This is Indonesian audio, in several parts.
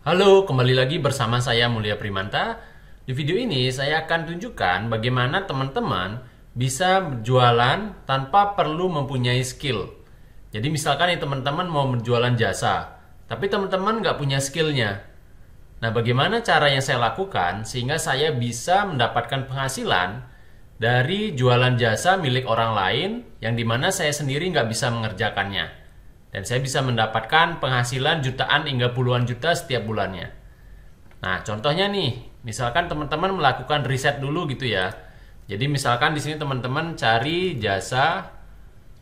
Halo, kembali lagi bersama saya Mulia Primanta. Di video ini saya akan tunjukkan bagaimana teman-teman bisa berjualan tanpa perlu mempunyai skill. Jadi misalkan nih teman-teman mau berjualan jasa, tapi teman-teman nggak punya skillnya. Nah, bagaimana cara yang saya lakukan sehingga saya bisa mendapatkan penghasilan dari jualan jasa milik orang lain yang dimana saya sendiri nggak bisa mengerjakannya. Dan saya bisa mendapatkan penghasilan jutaan hingga puluhan juta setiap bulannya. Nah, contohnya nih, misalkan teman-teman melakukan riset dulu gitu ya. Jadi misalkan di sini teman-teman cari jasa,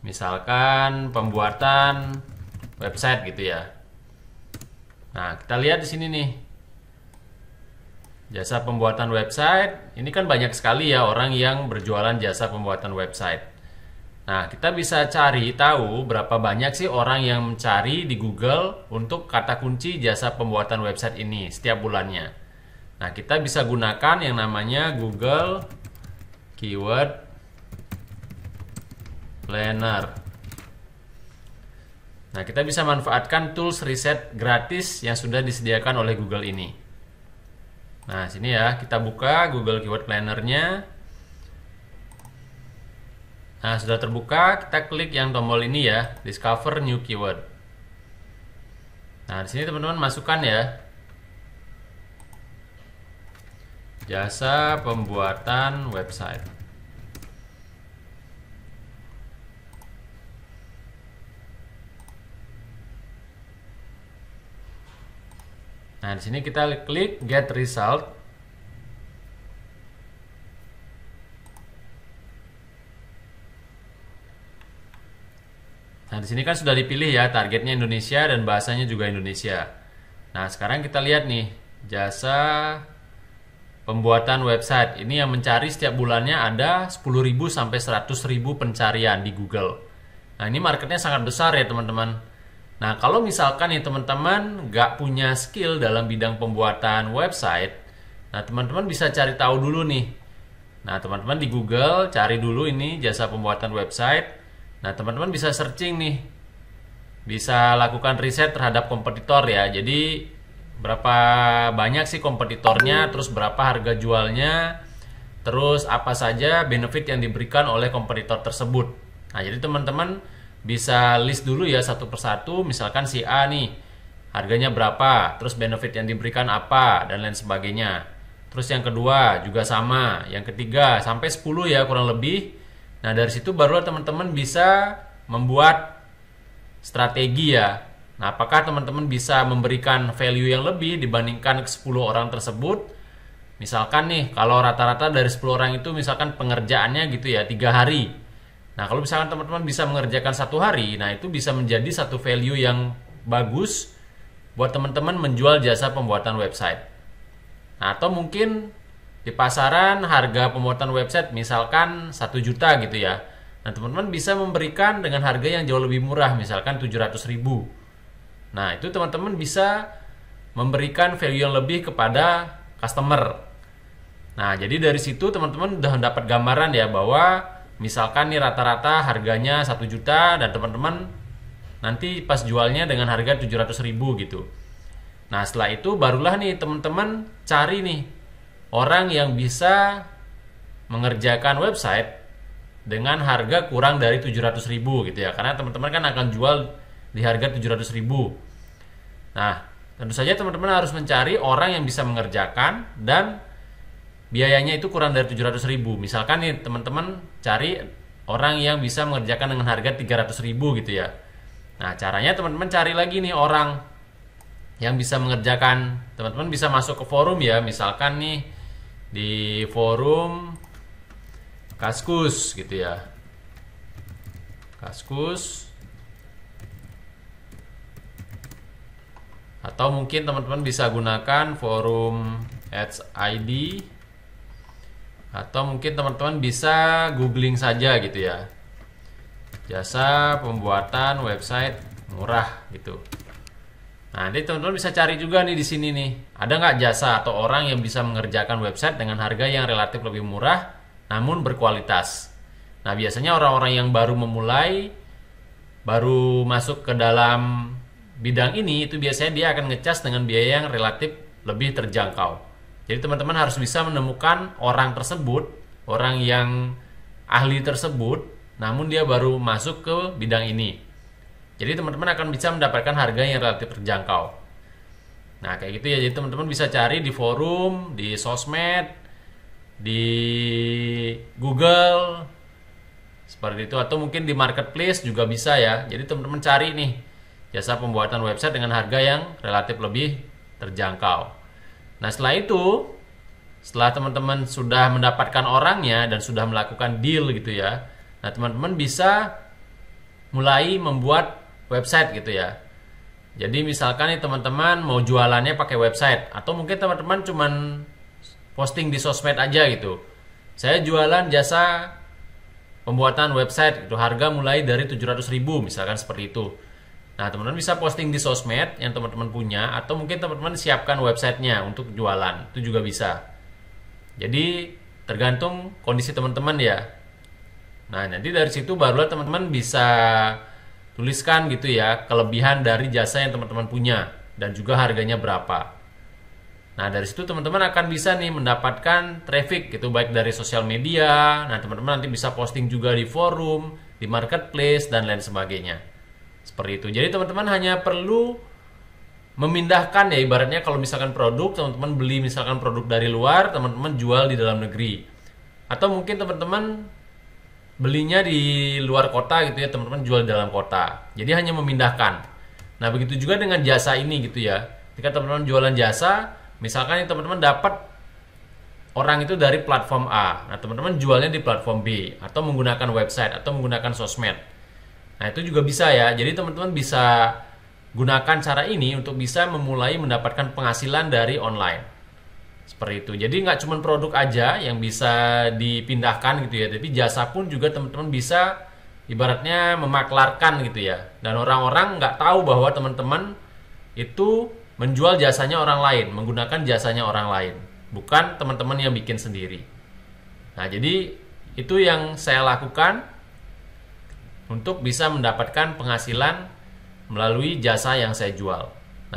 misalkan pembuatan website gitu ya. Nah, kita lihat di sini nih. Jasa pembuatan website, ini kan banyak sekali ya orang yang berjualan jasa pembuatan website. Nah, kita bisa cari tahu berapa banyak sih orang yang mencari di Google untuk kata kunci jasa pembuatan website ini setiap bulannya. Nah, kita bisa gunakan yang namanya Google Keyword Planner. Nah, kita bisa manfaatkan tools riset gratis yang sudah disediakan oleh Google ini. Nah, sini ya, kita buka Google Keyword Planner-nya. Nah, sudah terbuka, kita klik yang tombol ini ya, Discover New Keyword. Nah, di sini teman-teman masukkan ya, jasa pembuatan website. Nah, di sini kita klik Get Result. Nah, di sini kan sudah dipilih ya, targetnya Indonesia dan bahasanya juga Indonesia. Nah, sekarang kita lihat nih, jasa pembuatan website. Ini yang mencari setiap bulannya ada 10.000 sampai 100.000 pencarian di Google. Nah, ini marketnya sangat besar ya, teman-teman. Nah, kalau misalkan nih teman-teman nggak punya skill dalam bidang pembuatan website, nah teman-teman bisa cari tahu dulu nih. Nah, teman-teman di Google cari dulu ini jasa pembuatan website. Nah, teman-teman bisa searching nih, bisa lakukan riset terhadap kompetitor ya. Jadi berapa banyak sih kompetitornya, terus berapa harga jualnya, terus apa saja benefit yang diberikan oleh kompetitor tersebut. Nah, jadi teman-teman bisa list dulu ya satu persatu. Misalkan si A nih harganya berapa, terus benefit yang diberikan apa, dan lain sebagainya. Terus yang kedua juga sama, yang ketiga sampai 10 ya kurang lebih. Nah, dari situ baru teman-teman bisa membuat strategi ya. Nah, apakah teman-teman bisa memberikan value yang lebih dibandingkan ke 10 orang tersebut? Misalkan nih, kalau rata-rata dari 10 orang itu misalkan pengerjaannya gitu ya 3 hari. Nah, kalau misalkan teman-teman bisa mengerjakan 1 hari, nah itu bisa menjadi satu value yang bagus buat teman-teman menjual jasa pembuatan website. Nah, atau mungkin di pasaran harga pembuatan website misalkan 1 juta gitu ya. Nah, teman-teman bisa memberikan dengan harga yang jauh lebih murah, misalkan 700.000. Nah, itu teman-teman bisa memberikan value yang lebih kepada customer. Nah, jadi dari situ teman-teman udah dapat gambaran ya bahwa misalkan nih rata-rata harganya 1 juta dan teman-teman nanti pas jualnya dengan harga 700.000 gitu. Nah, setelah itu barulah nih teman-teman cari nih orang yang bisa mengerjakan website dengan harga kurang dari 700.000 gitu ya. Karena teman-teman kan akan jual di harga 700.000. Nah, tentu saja teman-teman harus mencari orang yang bisa mengerjakan dan biayanya itu kurang dari 700.000. Misalkan nih teman-teman cari orang yang bisa mengerjakan dengan harga 300.000 gitu ya. Nah, caranya teman-teman cari lagi nih orang yang bisa mengerjakan. Teman-teman bisa masuk ke forum ya. Misalkan nih di forum Kaskus gitu ya, Kaskus, atau mungkin teman-teman bisa gunakan forum Ads ID, atau mungkin teman-teman bisa googling saja gitu ya, jasa pembuatan website murah gitu. Nah, nanti teman-teman bisa cari juga nih di sini nih, ada nggak jasa atau orang yang bisa mengerjakan website dengan harga yang relatif lebih murah, namun berkualitas. Nah, biasanya orang-orang yang baru memulai, baru masuk ke dalam bidang ini itu biasanya dia akan ngecas dengan biaya yang relatif lebih terjangkau. Jadi teman-teman harus bisa menemukan orang tersebut, orang yang ahli tersebut, namun dia baru masuk ke bidang ini. Jadi teman-teman akan bisa mendapatkan harga yang relatif terjangkau. Nah kayak gitu ya, jadi teman-teman bisa cari di forum, di sosmed, di Google, seperti itu, atau mungkin di marketplace juga bisa ya. Jadi teman-teman cari nih jasa pembuatan website dengan harga yang relatif lebih terjangkau. Nah setelah itu, setelah teman-teman sudah mendapatkan orangnya dan sudah melakukan deal gitu ya, nah teman-teman bisa mulai membuat website gitu ya. Jadi misalkan nih teman-teman mau jualannya pakai website, atau mungkin teman-teman cuman posting di sosmed aja gitu. Saya jualan jasa pembuatan website itu harga mulai dari 700.000 misalkan seperti itu. Nah teman-teman bisa posting di sosmed yang teman-teman punya, atau mungkin teman-teman siapkan websitenya untuk jualan, itu juga bisa. Jadi tergantung kondisi teman-teman ya. Nah nanti dari situ barulah teman-teman bisa tuliskan gitu ya kelebihan dari jasa yang teman-teman punya dan juga harganya berapa. Nah dari situ teman-teman akan bisa nih mendapatkan traffic gitu, baik dari sosial media. Nah teman-teman nanti bisa posting juga di forum, di marketplace dan lain sebagainya. Seperti itu. Jadi teman-teman hanya perlu memindahkan ya, ibaratnya kalau misalkan produk teman-teman beli misalkan produk dari luar, teman-teman jual di dalam negeri. Atau mungkin teman-teman belinya di luar kota gitu ya, teman-teman jual di dalam kota. Jadi hanya memindahkan. Nah begitu juga dengan jasa ini gitu ya. Ketika teman-teman jualan jasa, misalkan teman-teman dapat orang itu dari platform A, nah teman-teman jualnya di platform B, atau menggunakan website, atau menggunakan sosmed. Nah itu juga bisa ya. Jadi teman-teman bisa gunakan cara ini untuk bisa memulai mendapatkan penghasilan dari online. Seperti itu. Jadi nggak cuma produk aja yang bisa dipindahkan gitu ya, tapi jasa pun juga teman-teman bisa ibaratnya memaklarkan gitu ya. Dan orang-orang nggak tahu bahwa teman-teman itu menjual jasanya orang lain, menggunakan jasanya orang lain, bukan teman-teman yang bikin sendiri. Nah jadi itu yang saya lakukan untuk bisa mendapatkan penghasilan melalui jasa yang saya jual.